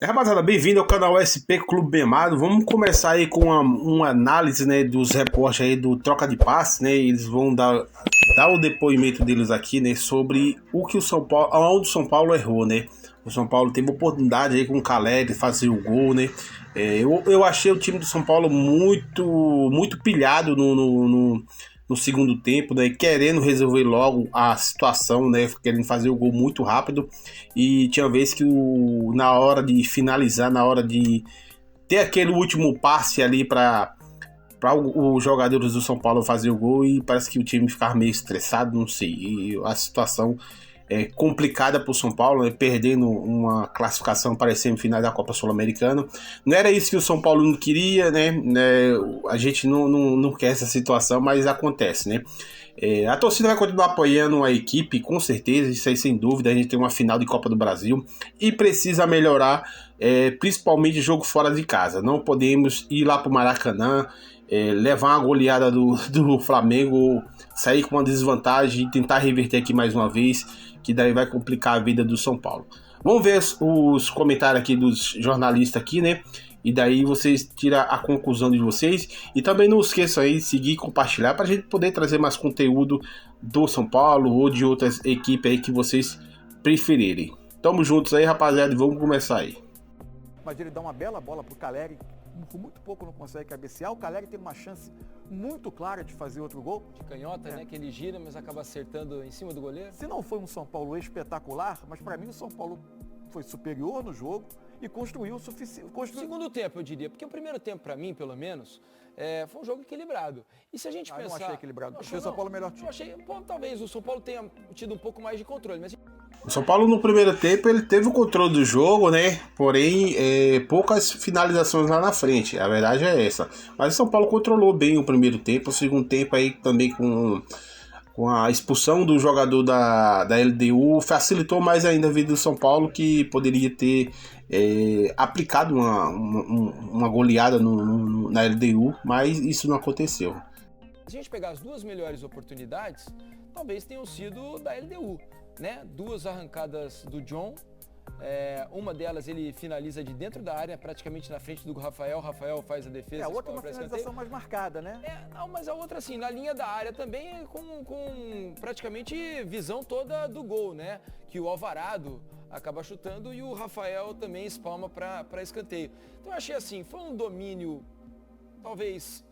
Rapaziada, bem-vindo ao canal SP Clube Bem Amado. Vamos começar aí com uma análise, né, dos reportes aí do troca de passe, né? Eles vão dar o depoimento deles aqui, né, sobre o que o São Paulo, aonde o São Paulo errou, né? O São Paulo teve oportunidade aí com o Caleri fazer o gol, né? Eu achei o time do São Paulo muito pilhado no segundo tempo, né? Querendo resolver logo a situação, né? Querendo fazer o gol muito rápido. E tinha vez que na hora de finalizar, na hora de ter aquele último passe ali para os jogadores do São Paulo fazer o gol, e parece que o time ficava meio estressado, não sei. E a situação é complicada para o São Paulo, né, perdendo uma classificação para as semifinais da Copa Sul-Americana. Não era isso que o São Paulo não queria, né? A gente não quer essa situação, mas acontece, né? A torcida vai continuar apoiando a equipe, com certeza, isso aí sem dúvida. A gente tem uma final de Copa do Brasil e precisa melhorar, principalmente jogo fora de casa. Não podemos ir lá para o Maracanã, levar uma goleada do Flamengo, sair com uma desvantagem e tentar reverter aqui mais uma vez, que daí vai complicar a vida do São Paulo. Vamos ver os comentários aqui dos jornalistas aqui, né? E daí vocês tiram a conclusão de vocês. E também não esqueçam aí de seguir e compartilhar para a gente poder trazer mais conteúdo do São Paulo ou de outras equipes aí que vocês preferirem. Tamo juntos aí, rapaziada, e vamos começar aí. Mas ele dá uma bela bola pro Caleri, por muito pouco não consegue cabecear. O Caleri tem uma chance muito clara de fazer outro gol. De canhota, né? Que ele gira, mas acaba acertando em cima do goleiro. Se não foi um São Paulo espetacular, mas para mim o São Paulo foi superior no jogo e construiu o suficiente. Segundo tempo, eu diria, porque o primeiro tempo, para mim, pelo menos, foi um jogo equilibrado. E se a gente pensar... não achei equilibrado. Não, achei o São Paulo melhor time. Eu achei, talvez o São Paulo tenha tido um pouco mais de controle, mas... O São Paulo no primeiro tempo ele teve o controle do jogo, né? Porém, poucas finalizações lá na frente. A verdade é essa. Mas o São Paulo controlou bem o primeiro tempo. O segundo tempo aí também com a expulsão do jogador da LDU facilitou mais ainda a vida do São Paulo, que poderia ter aplicado uma goleada na LDU, mas isso não aconteceu. Se a gente pegar as duas melhores oportunidades, talvez tenham sido da LDU. Né? Duas arrancadas do John, uma delas ele finaliza de dentro da área, praticamente na frente do Rafael. Rafael faz a defesa. A outra é uma finalização mais marcada, né? Não, mas a outra assim, na linha da área também, com praticamente visão toda do gol, né? Que o Alvarado acaba chutando e o Rafael também espalma para escanteio. Então eu achei assim, foi um domínio talvez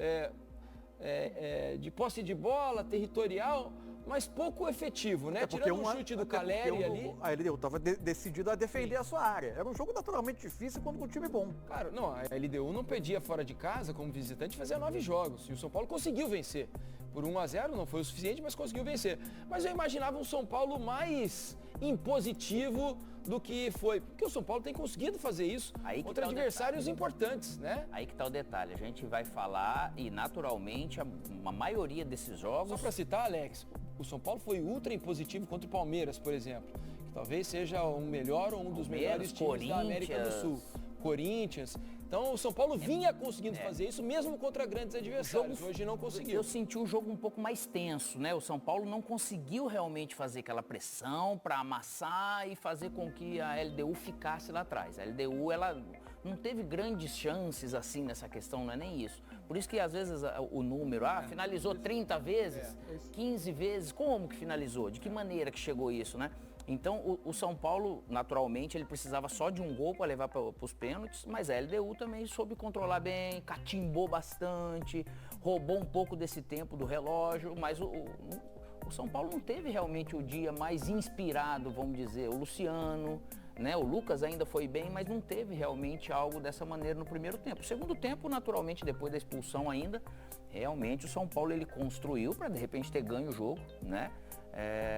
de posse de bola, territorial, mas pouco efetivo, né? Tirando um chute do Caleri ali. A LDU estava decidido a defender a sua área. Era um jogo naturalmente difícil quando com um time bom. Claro, não, a LDU não perdia fora de casa como visitante, fazia 9 jogos. E o São Paulo conseguiu vencer. Por 1-0 não foi o suficiente, mas conseguiu vencer. Mas eu imaginava um São Paulo mais impositivo do que foi. Porque o São Paulo tem conseguido fazer isso contra adversários importantes, né? Aí que tá o detalhe. A gente vai falar e naturalmente uma maioria desses jogos... Só para citar, Alex, o São Paulo foi ultra impositivo contra o Palmeiras, por exemplo. Que talvez seja o melhor ou um dos melhores times da América do Sul. Corinthians. Então o São Paulo vinha conseguindo fazer isso mesmo contra grandes adversários. Hoje não conseguiu. Eu senti o jogo um pouco mais tenso, né? O São Paulo não conseguiu realmente fazer aquela pressão para amassar e fazer com que a LDU ficasse lá atrás. A LDU, ela não teve grandes chances assim nessa questão, não é nem isso. Por isso que às vezes o número, finalizou 30 vezes, 15 vezes, como que finalizou? De que maneira que chegou isso, né? Então o São Paulo, naturalmente, ele precisava só de um gol para levar para os pênaltis, mas a LDU também soube controlar bem, catimbou bastante, roubou um pouco desse tempo do relógio, mas o São Paulo não teve realmente o dia mais inspirado, vamos dizer, o Luciano, né? O Lucas ainda foi bem, mas não teve realmente algo dessa maneira no primeiro tempo. O segundo tempo, naturalmente, depois da expulsão ainda, realmente o São Paulo ele construiu para de repente ter ganho o jogo, né?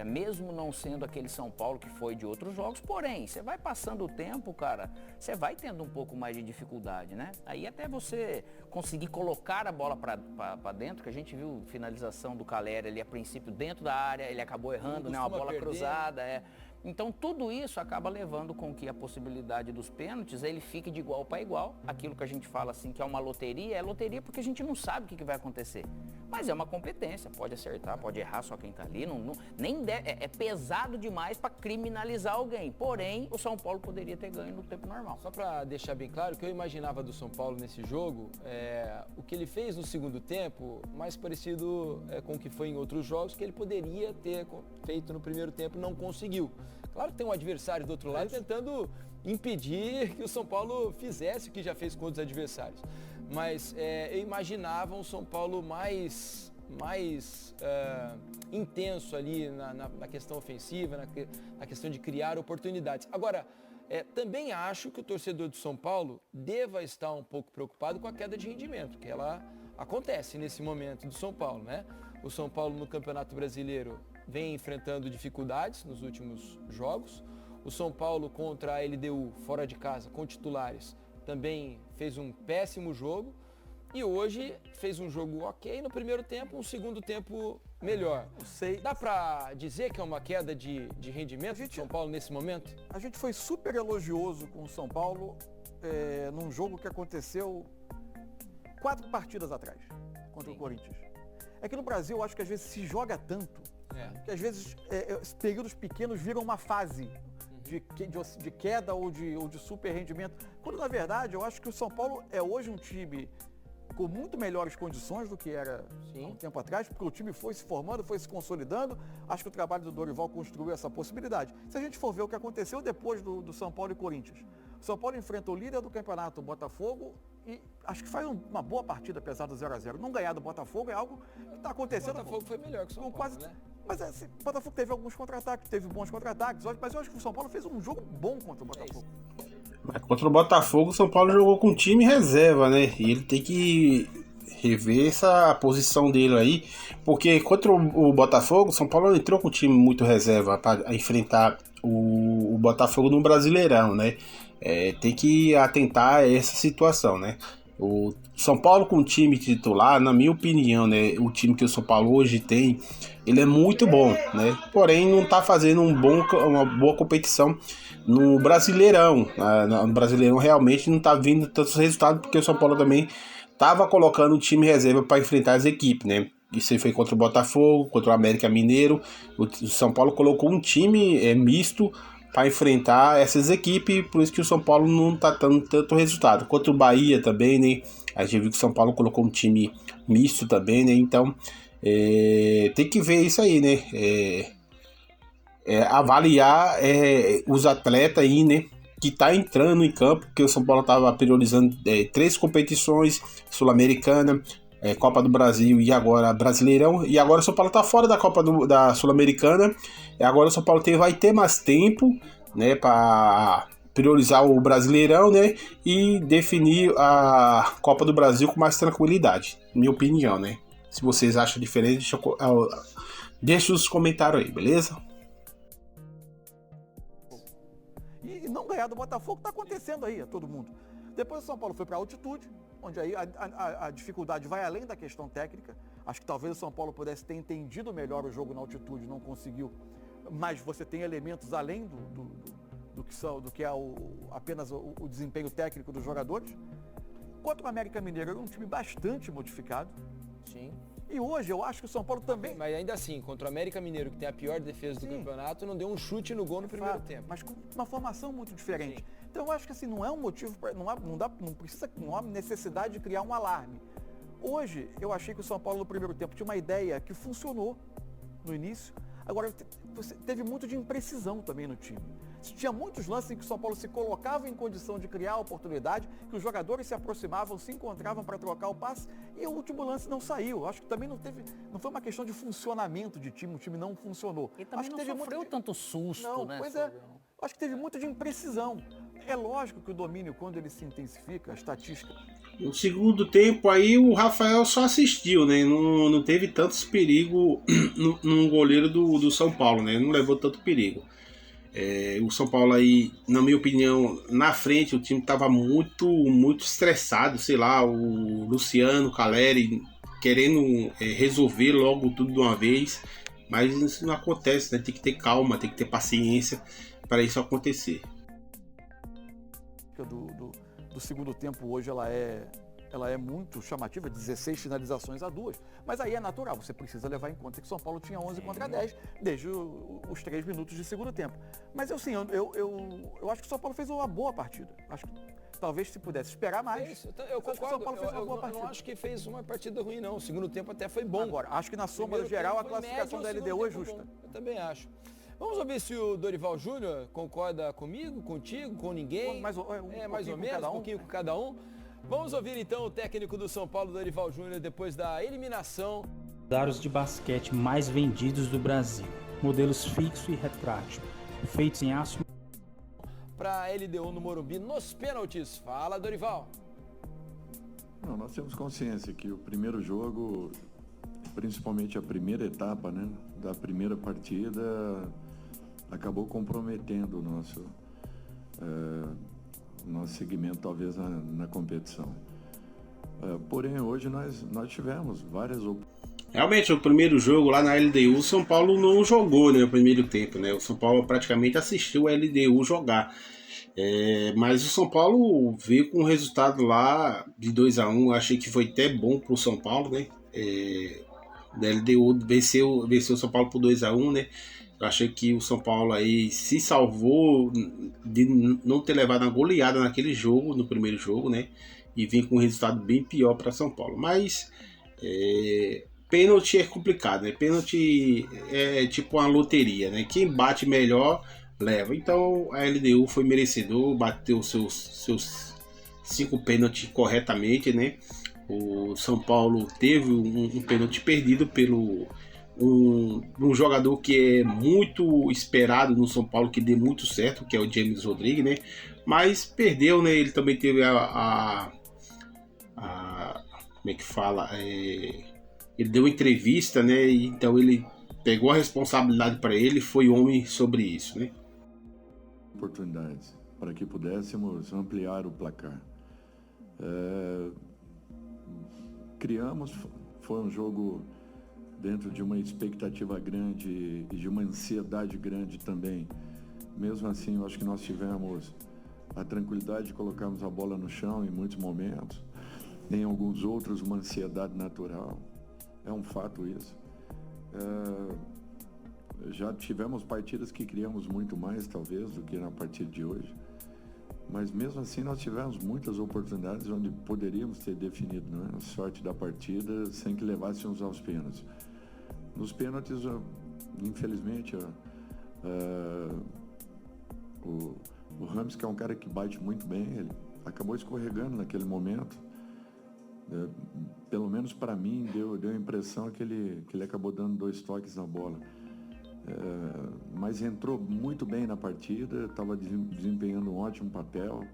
Mesmo não sendo aquele São Paulo que foi de outros jogos, porém, você vai passando o tempo, cara, você vai tendo um pouco mais de dificuldade, né? Aí até você conseguir colocar a bola para dentro, que a gente viu finalização do Caleri ali a princípio dentro da área, ele acabou errando, né? Uma bola cruzada, Então tudo isso acaba levando com que a possibilidade dos pênaltis ele fique de igual para igual. Aquilo que a gente fala assim que é uma loteria, é loteria porque a gente não sabe o que vai acontecer. Mas é uma competência, pode acertar, pode errar só quem está ali. É pesado demais para criminalizar alguém. Porém, o São Paulo poderia ter ganho no tempo normal. Só para deixar bem claro, o que eu imaginava do São Paulo nesse jogo, o que ele fez no segundo tempo, mais parecido com o que foi em outros jogos, que ele poderia ter feito no primeiro tempo, não conseguiu. Claro que tem um adversário do outro lado tentando impedir que o São Paulo fizesse o que já fez com outros adversários. Mas eu imaginava um São Paulo mais intenso ali na questão ofensiva, na questão de criar oportunidades. Agora, também acho que o torcedor do São Paulo deva estar um pouco preocupado com a queda de rendimento, que ela acontece nesse momento do São Paulo, né? O São Paulo no Campeonato Brasileiro vem enfrentando dificuldades nos últimos jogos. O São Paulo contra a LDU, fora de casa, com titulares, também fez um péssimo jogo. E hoje fez um jogo ok no primeiro tempo, um segundo tempo melhor. Dá pra dizer que é uma queda de rendimento do São Paulo nesse momento? A gente foi super elogioso com o São Paulo num jogo que aconteceu 4 partidas atrás, contra o Corinthians. É que no Brasil eu acho que às vezes se joga tanto, que às vezes períodos pequenos viram uma fase de queda ou de super rendimento. Quando na verdade eu acho que o São Paulo é hoje um time com muito melhores condições do que era há um tempo atrás, porque o time foi se formando, foi se consolidando. Acho que o trabalho do Dorival construiu essa possibilidade. Se a gente for ver o que aconteceu depois do São Paulo e Corinthians, o São Paulo enfrenta o líder do campeonato, o Botafogo, e acho que faz uma boa partida, apesar do 0-0. Não ganhar do Botafogo é algo que está acontecendo. O Botafogo foi melhor que o São Paulo, né? Mas o Botafogo teve alguns contra-ataques, teve bons contra-ataques, mas eu acho que o São Paulo fez um jogo bom contra o Botafogo. Mas contra o Botafogo, o São Paulo jogou com time reserva, né? E ele tem que rever essa posição dele aí, porque contra o Botafogo, o São Paulo entrou com um time muito reserva para enfrentar o Botafogo no Brasileirão, né? Tem que atentar a essa situação, né? O São Paulo com o time titular, na minha opinião, né, o time que o São Paulo hoje tem, ele é muito bom, né? Porém, não está fazendo uma boa competição no Brasileirão. No Brasileirão realmente não está vindo tantos resultados, porque o São Paulo também estava colocando o time reserva para enfrentar as equipes, né? Isso aí foi contra o Botafogo, contra o América Mineiro. O São Paulo colocou um time misto para enfrentar essas equipes, por isso que o São Paulo não está dando tanto resultado. Contra o Bahia também, né? A gente viu que o São Paulo colocou um time misto também, né? Então, tem que ver isso aí, né? Avaliar os atletas aí, né? Que tá entrando em campo, porque o São Paulo estava priorizando 3 competições: Sul-Americana, Copa do Brasil e agora Brasileirão. E agora o São Paulo tá fora da Copa da Sul-Americana. E agora o São Paulo vai ter mais tempo, né, para priorizar o Brasileirão, né, e definir a Copa do Brasil com mais tranquilidade, minha opinião, né. Se vocês acham diferente, deixa os comentários aí, beleza? E não ganhar do Botafogo está acontecendo aí a todo mundo. Depois o São Paulo foi para a altitude, onde aí a dificuldade vai além da questão técnica. Acho que talvez o São Paulo pudesse ter entendido melhor o jogo na altitude, não conseguiu. Mas você tem elementos além do que é apenas o desempenho técnico dos jogadores. Contra o América Mineiro era um time bastante modificado. Sim. E hoje eu acho que o São Paulo também... Mas ainda assim, contra o América Mineiro, que tem a pior defesa do campeonato, não deu um chute no gol no primeiro tempo. Mas com uma formação muito diferente. Sim. Então eu acho que assim, não é um motivo, não há necessidade de criar um alarme. Hoje eu achei que o São Paulo no primeiro tempo tinha uma ideia que funcionou no início. Agora, teve muito de imprecisão também no time. Tinha muitos lances em que o São Paulo se colocava em condição de criar oportunidade, que os jogadores se aproximavam, se encontravam para trocar o passe, e o último lance não saiu. Acho que também não foi uma questão de funcionamento de time, o time não funcionou. E também acho não sofreu tanto susto, né? Pois acho que teve muito de imprecisão. É lógico que o domínio, quando ele se intensifica, a estatística... No segundo tempo aí o Rafael só assistiu, né? Não teve tantos perigos no goleiro do São Paulo, né? Não levou tanto perigo. O São Paulo aí, na minha opinião, na frente o time estava muito estressado, sei lá, o Luciano, o Caleri querendo resolver logo tudo de uma vez. Mas isso não acontece, né? Tem que ter calma, tem que ter paciência para isso acontecer. Do segundo tempo hoje ela é muito chamativa, 16 finalizações a 2, mas aí é natural, você precisa levar em conta que São Paulo tinha 11 contra 10 desde os 3 minutos de segundo tempo. Mas eu acho que o São Paulo fez uma boa partida. Acho que talvez se pudesse esperar mais. Eu concordo, São Paulo fez uma boa partida. Não acho que fez uma partida ruim não, o segundo tempo até foi bom. Agora, acho que na soma geral a classificação da LDU é justa. Eu também acho. Vamos ver se o Dorival Júnior concorda comigo, contigo, com ninguém. Mais ou menos, um pouquinho com cada um. Vamos ouvir então o técnico do São Paulo, Dorival Júnior, depois da eliminação. Aros de basquete mais vendidos do Brasil. Modelos fixo e retrátil, feitos em aço. Para a LDU no Morumbi, nos pênaltis. Fala, Dorival. Não, nós temos consciência que o primeiro jogo, principalmente a primeira etapa, né, da primeira partida, acabou comprometendo o nosso segmento, talvez, na competição. Porém, hoje nós tivemos várias oportunidades. Realmente, o primeiro jogo lá na LDU, o São Paulo não jogou, né, o primeiro tempo, né? O São Paulo praticamente assistiu a LDU jogar. Mas o São Paulo veio com um resultado lá de 2-1. Achei que foi até bom para o São Paulo, né? A LDU venceu o São Paulo por 2-1, né? Eu achei que o São Paulo aí se salvou de não ter levado uma goleada naquele jogo, no primeiro jogo, né? E vem com um resultado bem pior para São Paulo. Mas pênalti é complicado, né? Pênalti é tipo uma loteria, né? Quem bate melhor leva. Então a LDU foi merecedor, bateu seus 5 pênaltis corretamente, né? O São Paulo teve um pênalti perdido pelo um jogador que é muito esperado no São Paulo, que dê muito certo, que é o James Rodrigues, né? Mas perdeu, né? Ele também teve como é que fala? Ele deu uma entrevista, né? Então ele pegou a responsabilidade para ele, foi homem sobre isso, né? Oportunidades para que pudéssemos ampliar o placar. Criamos, foi um jogo dentro de uma expectativa grande e de uma ansiedade grande também. Mesmo assim, eu acho que nós tivemos a tranquilidade de colocarmos a bola no chão em muitos momentos. Em alguns outros, uma ansiedade natural. É um fato isso. Já tivemos partidas que criamos muito mais, talvez, do que na partida de hoje. Mas mesmo assim nós tivemos muitas oportunidades onde poderíamos ter definido, né, a sorte da partida sem que levássemos aos pênaltis. Nos pênaltis, infelizmente, o Rames, que é um cara que bate muito bem, ele acabou escorregando naquele momento. Pelo menos para mim, deu a impressão que ele acabou dando 2 toques na bola. Mas entrou muito bem na partida, estava desempenhando um ótimo papel,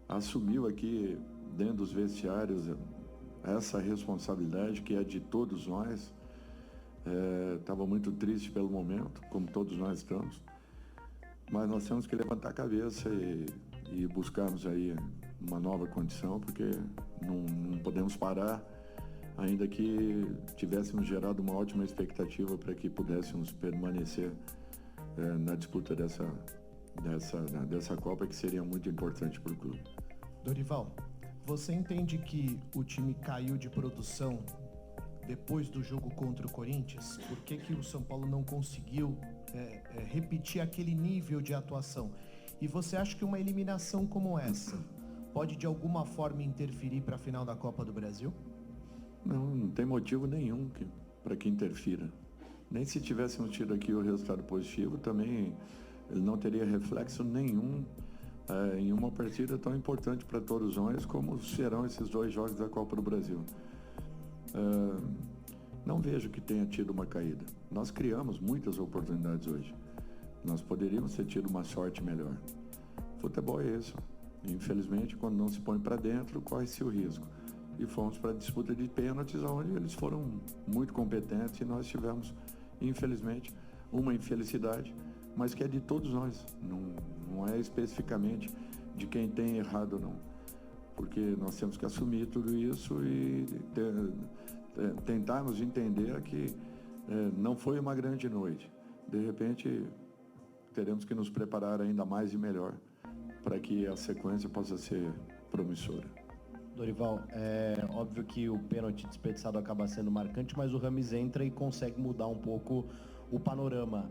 assumiu aqui dentro dos vestiários essa responsabilidade que é de todos nós. Estava muito triste pelo momento, como todos nós estamos, mas nós temos que levantar a cabeça e buscarmos aí uma nova condição, porque não podemos parar, ainda que tivéssemos gerado uma ótima expectativa para que pudéssemos permanecer na disputa dessa Copa, que seria muito importante para o clube. Dorival, você entende que o time caiu de produção depois do jogo contra o Corinthians? Por que o São Paulo não conseguiu repetir aquele nível de atuação? E você acha que uma eliminação como essa pode de alguma forma interferir para a final da Copa do Brasil? Não tem motivo nenhum para que interfira. Nem se tivéssemos tido aqui o resultado positivo, também ele não teria reflexo nenhum em uma partida tão importante para todos nós como serão esses 2 jogos da Copa do Brasil. Não vejo que tenha tido uma caída. Nós criamos muitas oportunidades hoje. Nós poderíamos ter tido uma sorte melhor. Futebol é isso. Infelizmente, quando não se põe para dentro, corre-se o risco. E fomos para a disputa de pênaltis, onde eles foram muito competentes e nós tivemos, infelizmente, uma infelicidade, mas que é de todos nós, não é especificamente de quem tem errado ou não, porque nós temos que assumir tudo isso e tentarmos entender que não foi uma grande noite. De repente, teremos que nos preparar ainda mais e melhor para que a sequência possa ser promissora. Dorival, é óbvio que o pênalti desperdiçado acaba sendo marcante, mas o Rames entra e consegue mudar um pouco o panorama.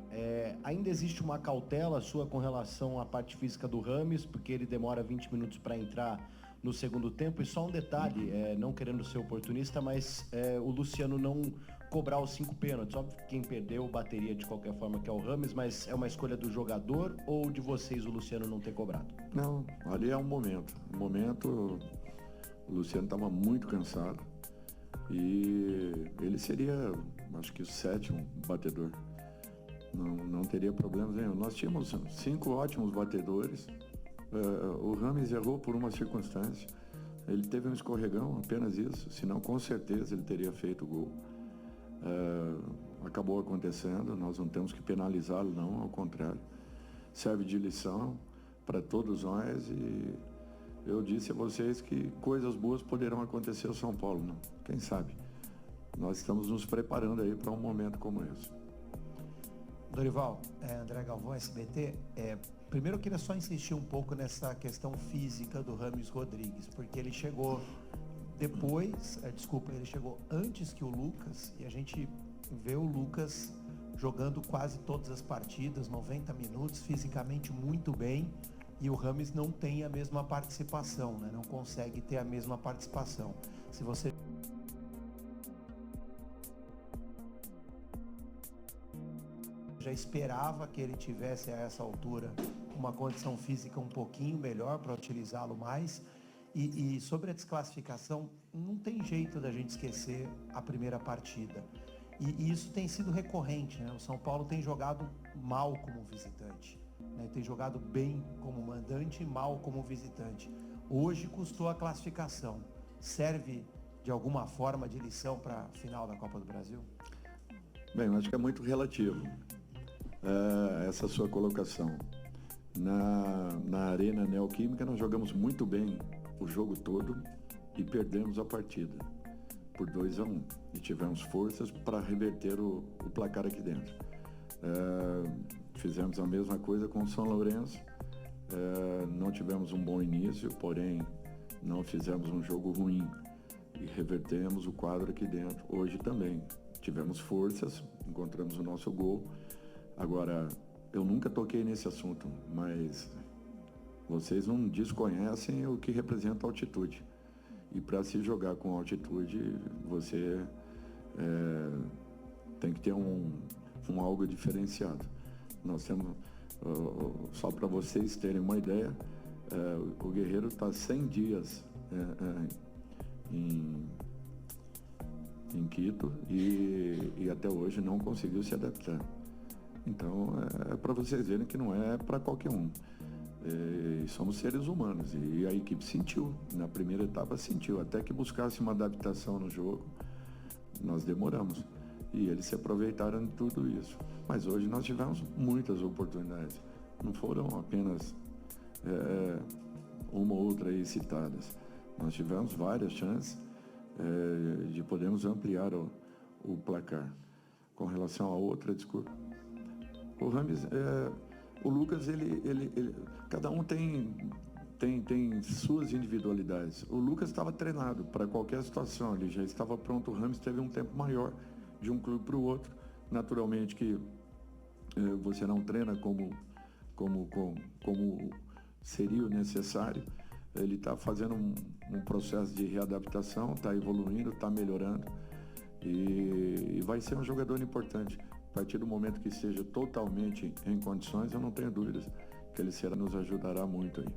Ainda existe uma cautela sua com relação à parte física do Rames, porque ele demora 20 minutos para entrar no segundo tempo. E só um detalhe, não querendo ser oportunista, mas o Luciano não cobrar os 5 pênaltis. Óbvio que quem perdeu bateria de qualquer forma, que é o Rames, mas é uma escolha do jogador ou de vocês o Luciano não ter cobrado? Não, ali é um momento. O Luciano estava muito cansado e ele seria, acho que o 7º batedor. Não teria problemas nenhum. Nós tínhamos 5 ótimos batedores. O Rames errou por uma circunstância. Ele teve um escorregão, apenas isso. Senão, com certeza, ele teria feito o gol. Acabou acontecendo. Nós não temos que penalizá-lo, não. Ao contrário. Serve de lição para todos nós e eu disse a vocês que coisas boas poderão acontecer ao São Paulo, não? Quem sabe? Nós estamos nos preparando aí para um momento como esse. Dorival, André Galvão, SBT, primeiro eu queria só insistir um pouco nessa questão física do Rames Rodrigues, porque ele chegou depois, ele chegou antes que o Lucas, e a gente vê o Lucas jogando quase todas as partidas, 90 minutos, fisicamente muito bem, e o Rames não tem a mesma participação, né? Não consegue ter a mesma participação. Se você já esperava que ele tivesse a essa altura uma condição física um pouquinho melhor para utilizá-lo mais, e sobre a desclassificação, não tem jeito da gente esquecer a primeira partida. E isso tem sido recorrente, né? O São Paulo tem jogado mal como visitante, né? Tem jogado bem como mandante e mal como visitante. Hoje custou a classificação. Serve de alguma forma de lição para a final da Copa do Brasil? Bem, eu acho que é muito relativo essa sua colocação. Na Arena Neoquímica nós jogamos muito bem o jogo todo e perdemos a partida por 2-1 e tivemos forças para reverter o placar aqui dentro. Fizemos a mesma coisa com o São Lourenço, não tivemos um bom início, porém não fizemos um jogo ruim e revertemos o quadro aqui dentro. Hoje também tivemos forças, encontramos o nosso gol. Agora, eu nunca toquei nesse assunto, mas vocês não desconhecem o que representa a altitude. E para se jogar com altitude, você tem que ter um algo diferenciado. Nós temos, só para vocês terem uma ideia, o Guerreiro está 100 dias em Quito e até hoje não conseguiu se adaptar. Então, é para vocês verem que não é para qualquer um. Somos seres humanos e a equipe sentiu, na primeira etapa sentiu, até que buscasse uma adaptação no jogo, nós demoramos e eles se aproveitaram de tudo isso. Mas hoje nós tivemos muitas oportunidades, não foram apenas uma ou outra aí citadas, nós tivemos várias chances de podermos ampliar o placar. Com relação a outra, desculpa, o Rames, o Lucas, cada um tem suas individualidades. O Lucas estava treinado para qualquer situação, ele já estava pronto. O Rames teve um tempo maior de um clube para o outro. Naturalmente que você não treina como seria o necessário. Ele está fazendo um processo de readaptação, está evoluindo, está melhorando e vai ser um jogador importante. A partir do momento que esteja totalmente em condições, eu não tenho dúvidas que ele nos ajudará muito aí.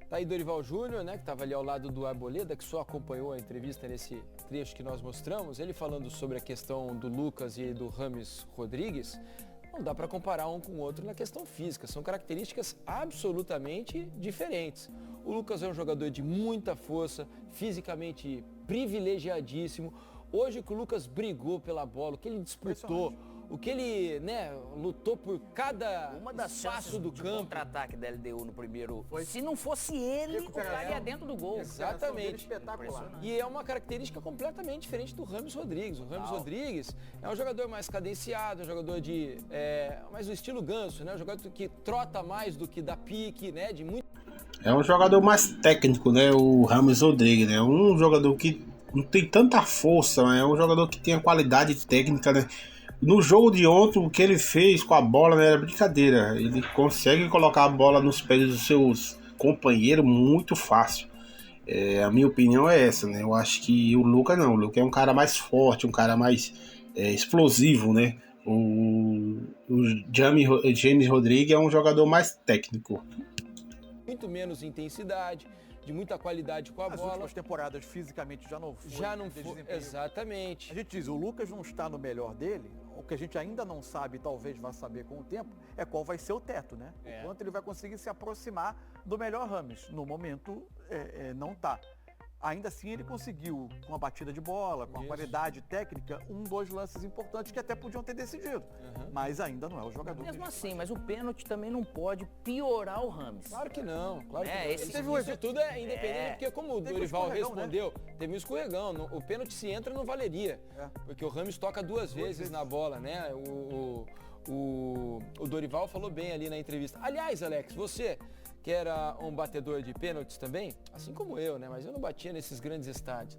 Tá aí Dorival Júnior, né, que estava ali ao lado do Arboleda, que só acompanhou a entrevista nesse trecho que nós mostramos, ele falando sobre a questão do Lucas e do Rames Rodrigues. Não dá para comparar um com o outro na questão física, são características absolutamente diferentes. O Lucas é um jogador de muita força, fisicamente privilegiadíssimo. Hoje que o Lucas brigou pela bola, o que ele disputou, o que ele, né, lutou por cada Uma das espaço chances do de campo. contra-ataque da LDU no primeiro, se não fosse ele, o cara ia dentro do gol. Exatamente. Espetacular. E é uma característica completamente diferente do Rames Rodrigues. O Rames Rodrigues é um jogador mais cadenciado, um jogador de mais do estilo ganso, né? Um jogador que trota mais do que dá pique, né? De muito. É um jogador mais técnico, né? O Rames Rodrigues, né? Um jogador que não tem tanta força, mas é um jogador que tem a qualidade técnica, né? No jogo de ontem, o que ele fez com a bola, né, era brincadeira. Ele consegue colocar a bola nos pés dos seus companheiros muito fácil. A minha opinião é essa, né? Eu acho que o Lucas não. O Lucas é um cara mais forte, um cara mais explosivo, né? O James Rodrigues é um jogador mais técnico. Muito menos intensidade, de muita qualidade com a As bola. últimas temporadas fisicamente já não foi. Foi. Exatamente. A gente diz, o Lucas não está no melhor dele. O que a gente ainda não sabe, talvez vá saber com o tempo, é qual vai ser o teto, né? O quanto ele vai conseguir se aproximar do melhor Rames. No momento, não tá. Ainda assim, ele conseguiu, com a batida de bola, com a qualidade técnica, 2 lances importantes que até podiam ter decidido. Mas ainda não é o jogador. Mesmo assim, mas o pênalti também não pode piorar o Rames. Claro que não, claro que não. Esse Isso tudo é independente, porque como o Dorival respondeu, teve um escorregão. O pênalti se entra não valeria. Porque o Rames toca duas vezes na bola, né? O Dorival falou bem ali na entrevista. Aliás, Alex, você que era um batedor de pênaltis também, assim como eu, né? Mas eu não batia nesses grandes estádios.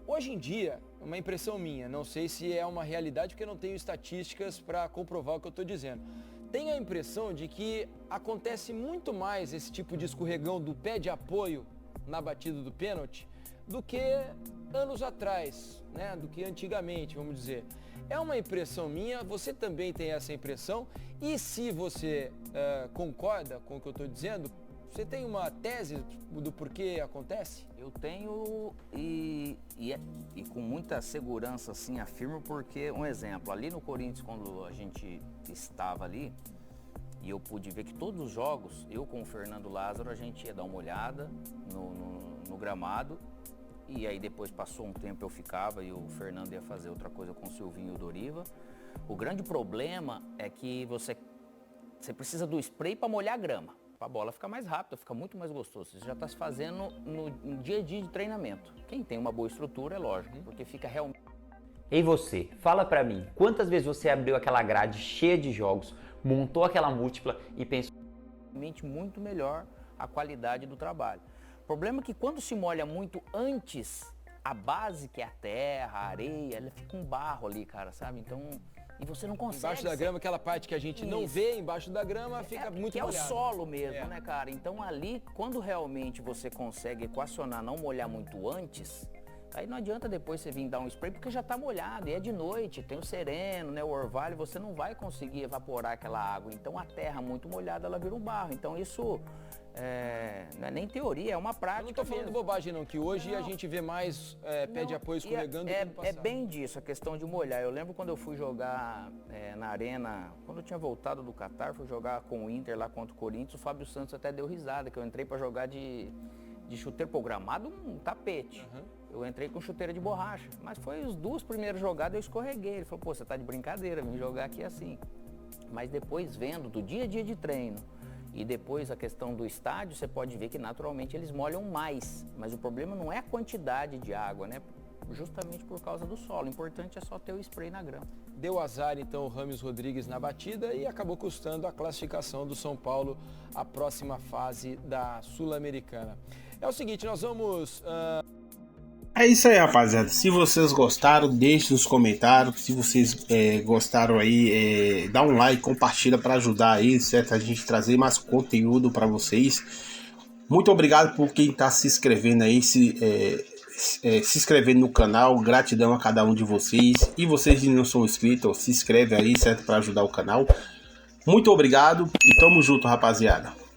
Hoje em dia, uma impressão minha, não sei se é uma realidade, porque eu não tenho estatísticas para comprovar o que eu estou dizendo. Tenho a impressão de que acontece muito mais esse tipo de escorregão do pé de apoio na batida do pênalti do que anos atrás, né? Do que antigamente, vamos dizer. É uma impressão minha, você também tem essa impressão, e se você concorda com o que eu estou dizendo, você tem uma tese do porquê acontece? Eu tenho e com muita segurança assim afirmo, porque, um exemplo, ali no Corinthians, quando a gente estava ali, e eu pude ver que todos os jogos, eu com o Fernando Lázaro, a gente ia dar uma olhada no gramado, e aí depois passou um tempo eu ficava e o Fernando ia fazer outra coisa com o Silvinho e o Doriva. O grande problema é que você precisa do spray para molhar a grama, para a bola ficar mais rápida, fica muito mais gostoso. Você já está se fazendo no dia a dia de treinamento. Quem tem uma boa estrutura, é lógico, porque fica realmente... Ei você, fala pra mim, quantas vezes você abriu aquela grade cheia de jogos, montou aquela múltipla e pensou... muito melhor a qualidade do trabalho. O problema é que quando se molha muito antes, a base, que é a terra, a areia, ela fica um barro ali, cara, sabe? Então, e você não consegue... Embaixo da grama, aquela parte que a gente não vê, embaixo da grama fica muito molhado. É o solo mesmo, né, cara? Então ali, quando realmente você consegue equacionar, não molhar muito antes, aí não adianta depois você vir dar um spray, porque já tá molhado, e é de noite, tem o sereno, né, o orvalho, você não vai conseguir evaporar aquela água. Então a terra muito molhada, ela vira um barro. Então isso... não é nem teoria, é uma prática. Eu não tô falando mesmo. Bobagem não, que hoje a gente vê mais pé de apoio escorregando do que no passado. É bem disso, a questão de molhar. Eu lembro quando eu fui jogar na arena, quando eu tinha voltado do Catar, fui jogar com o Inter lá contra o Corinthians, o Fábio Santos até deu risada, que eu entrei para jogar de chuteiro programado, um tapete. Eu entrei com chuteira de borracha, mas foi as 2 primeiras jogadas eu escorreguei. Ele falou, pô, você tá de brincadeira, vim jogar aqui assim. Mas depois vendo do dia a dia de treino, e depois a questão do estádio, você pode ver que naturalmente eles molham mais. Mas o problema não é a quantidade de água, né? Justamente por causa do solo. O importante é só ter o spray na grama. Deu azar então o Rames Rodrigues na batida e acabou custando a classificação do São Paulo à próxima fase da Sul-Americana. É o seguinte, nós vamos... É isso aí, rapaziada. Se vocês gostaram, deixe nos comentários. Se vocês gostaram aí, dá um like, compartilha para ajudar aí, certo? A gente trazer mais conteúdo para vocês. Muito obrigado por quem está se inscrevendo aí, se inscrevendo no canal. Gratidão a cada um de vocês. E vocês que não são inscritos, se inscreve aí, certo? Para ajudar o canal. Muito obrigado e tamo junto, rapaziada.